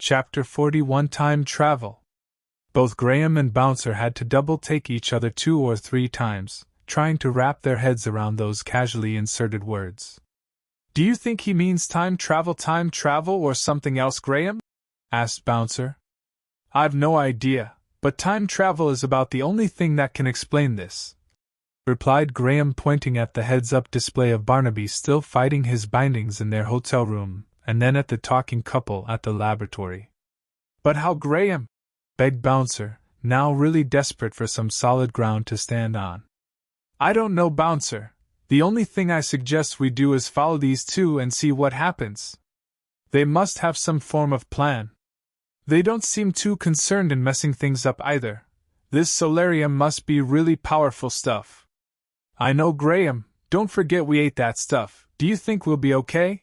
Chapter 41 Time Travel. Both Graham and Bouncer had to double-take each other 2 or 3 times, trying to wrap their heads around those casually inserted words. "Do you think he means time travel, or something else, Graham?" asked Bouncer. "I've no idea, but time travel is about the only thing that can explain this," replied Graham, pointing at the heads-up display of Barnaby still fighting his bindings in their hotel room, and then at the talking couple at the laboratory. "But how, Graham?" begged Bouncer, now really desperate for some solid ground to stand on. "I don't know, Bouncer. The only thing I suggest we do is follow these 2 and see what happens. They must have some form of plan. They don't seem too concerned in messing things up either. This solarium must be really powerful stuff." "I know, Graham. Don't forget we ate that stuff. Do you think we'll be okay?"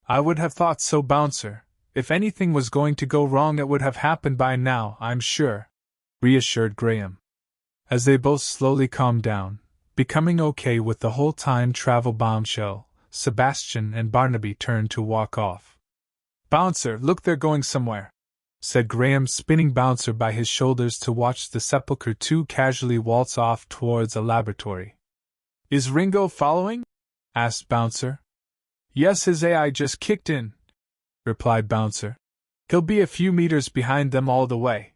"I would have thought so, Bouncer. If anything was going to go wrong it would have happened by now, I'm sure," reassured Graham. As they both slowly calmed down, becoming okay with the whole time travel bombshell, Sebastian and Barnaby turned to walk off. "Bouncer, look, they're going somewhere," said Graham, spinning Bouncer by his shoulders to watch the Sepulchre 2 casually waltz off towards a laboratory. "Is Ringo following?" asked Bouncer. "Yes, his AI just kicked in," replied Bouncer. "He'll be a few meters behind them all the way."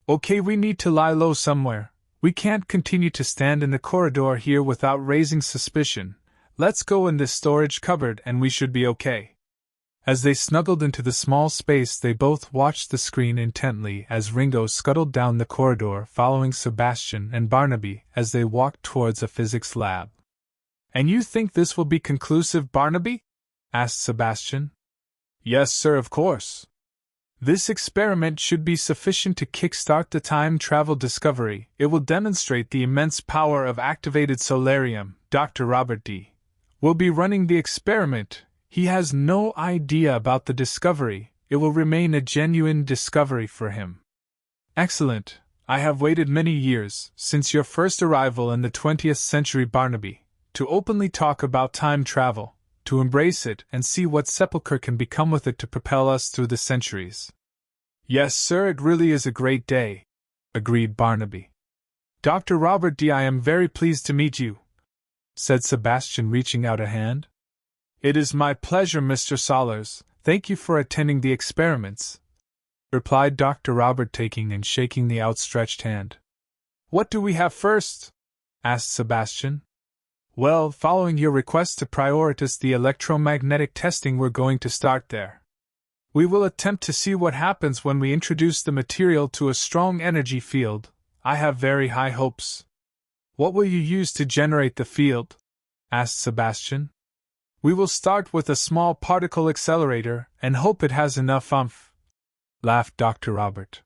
"Okay, we need to lie low somewhere. We can't continue to stand in the corridor here without raising suspicion. Let's go in this storage cupboard and we should be okay." As they snuggled into the small space, they both watched the screen intently as Ringo scuttled down the corridor, following Sebastian and Barnaby as they walked towards a physics lab. "And you think this will be conclusive, Barnaby?" asked Sebastian. "Yes, sir, of course. This experiment should be sufficient to kickstart the time travel discovery. It will demonstrate the immense power of activated solarium. Dr. Robert D. will be running the experiment. He has no idea about the discovery. It will remain a genuine discovery for him." "Excellent. I have waited many years, since your first arrival in the 20th century, Barnaby, to openly talk about time travel, to embrace it and see what Sepulchre can become with it to propel us through the centuries." "Yes, sir, it really is a great day," agreed Barnaby. "Dr. Robert D., I am very pleased to meet you," said Sebastian, reaching out a hand. "It is my pleasure, Mr. Solers. Thank you for attending the experiments," replied Dr. Robert, taking and shaking the outstretched hand. "What do we have first?" asked Sebastian. "Well, following your request to prioritize the electromagnetic testing, we're going to start there. We will attempt to see what happens when we introduce the material to a strong energy field. I have very high hopes." "What will you use to generate the field?" asked Sebastian. "We will start with a small particle accelerator and hope it has enough oomph," laughed Dr. Robert.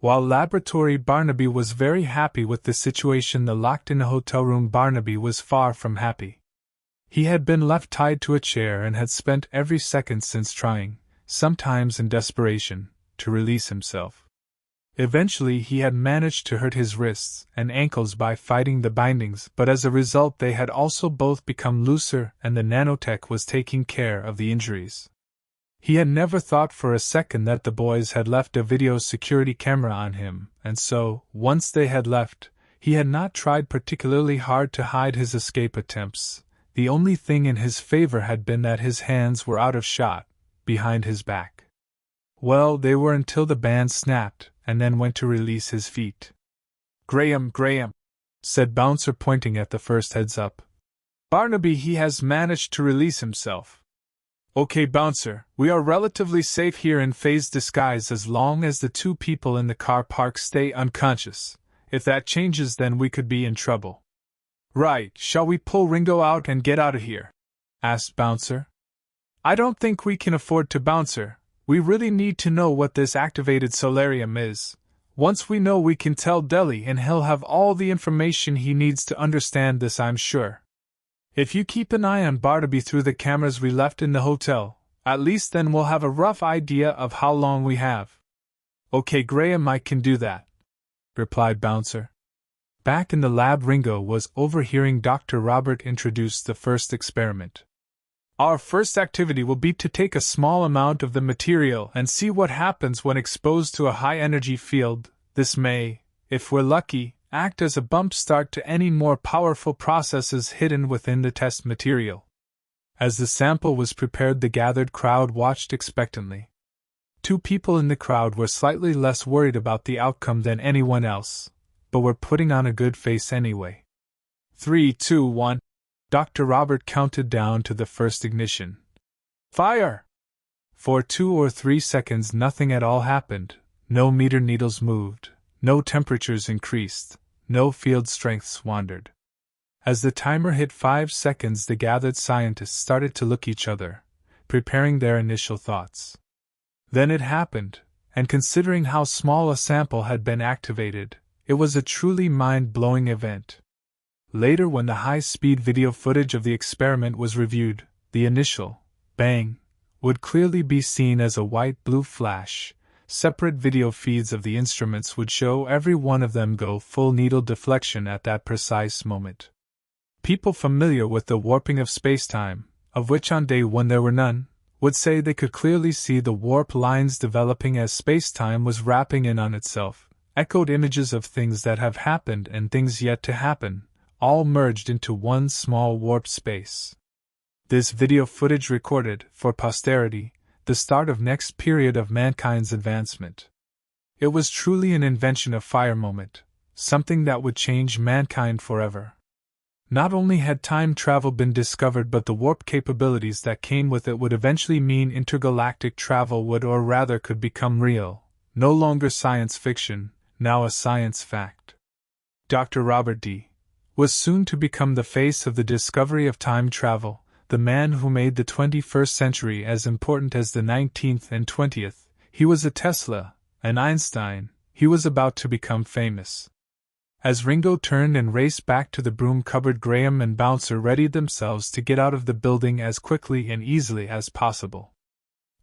While Laboratory Barnaby was very happy with the situation, the locked-in hotel room Barnaby was far from happy. He had been left tied to a chair and had spent every second since trying, sometimes in desperation, to release himself. Eventually he had managed to hurt his wrists and ankles by fighting the bindings, but as a result they had also both become looser and the nanotech was taking care of the injuries. He had never thought for a second that the boys had left a video security camera on him, and so, once they had left, he had not tried particularly hard to hide his escape attempts. The only thing in his favor had been that his hands were out of shot, behind his back. Well, they were until the band snapped, and then went to release his feet. Graham, said Bouncer, pointing at the first heads up. "Barnaby, he has managed to release himself." "Okay, Bouncer, we are relatively safe here in phased disguise as long as the 2 people in the car park stay unconscious. If that changes, then we could be in trouble." "Right, shall we pull Ringo out and get out of here?" asked Bouncer. "I don't think we can afford to, Bouncer. We really need to know what this activated solarium is. Once we know, we can tell Deli and he'll have all the information he needs to understand this, I'm sure. If you keep an eye on Barnaby through the cameras we left in the hotel, at least then we'll have a rough idea of how long we have." "Okay, Graham, I can do that," replied Bouncer. Back in the lab, Ringo was overhearing Dr. Robert introduce the first experiment. Our first activity will be to take a small amount of the material and see what happens when exposed to a high-energy field. This may, if we're lucky, act as a bump start to any more powerful processes hidden within the test material. As the sample was prepared, the gathered crowd watched expectantly. 2 people in the crowd were slightly less worried about the outcome than anyone else, but were putting on a good face anyway. 3, 2, 1. Dr. Robert counted down to the first ignition. Fire! For 2 or 3 seconds nothing at all happened. No meter needles moved, no temperatures increased, no field strengths wandered. As the timer hit 5 seconds, the gathered scientists started to look each other, preparing their initial thoughts. Then it happened, and considering how small a sample had been activated, it was a truly mind-blowing event. Later, when the high-speed video footage of the experiment was reviewed, the initial bang would clearly be seen as a white-blue flash. Separate video feeds of the instruments would show every one of them go full needle deflection at that precise moment. People familiar with the warping of spacetime, of which on day 1 there were none, would say they could clearly see the warp lines developing as spacetime was wrapping in on itself, echoed images of things that have happened and things yet to happen, all merged into one small warped space. This video footage recorded, for posterity, the start of next period of mankind's advancement. It was truly an invention of fire moment, something that would change mankind forever. Not only had time travel been discovered, but the warp capabilities that came with it would eventually mean intergalactic travel would, or rather could, become real, no longer science fiction, now a science fact. Dr. Robert D. was soon to become the face of the discovery of time travel, the man who made the 21st century as important as the 19th and 20th. He was a Tesla, an Einstein. He was about to become famous. As Ringo turned and raced back to the broom cupboard, Graham and Bouncer readied themselves to get out of the building as quickly and easily as possible.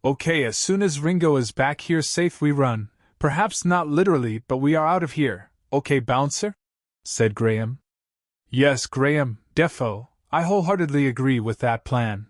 Okay, as soon as Ringo is back here safe we run, perhaps not literally, but we are out of here, okay, Bouncer? Said Graham. Yes, Graham, defo, I wholeheartedly agree with that plan.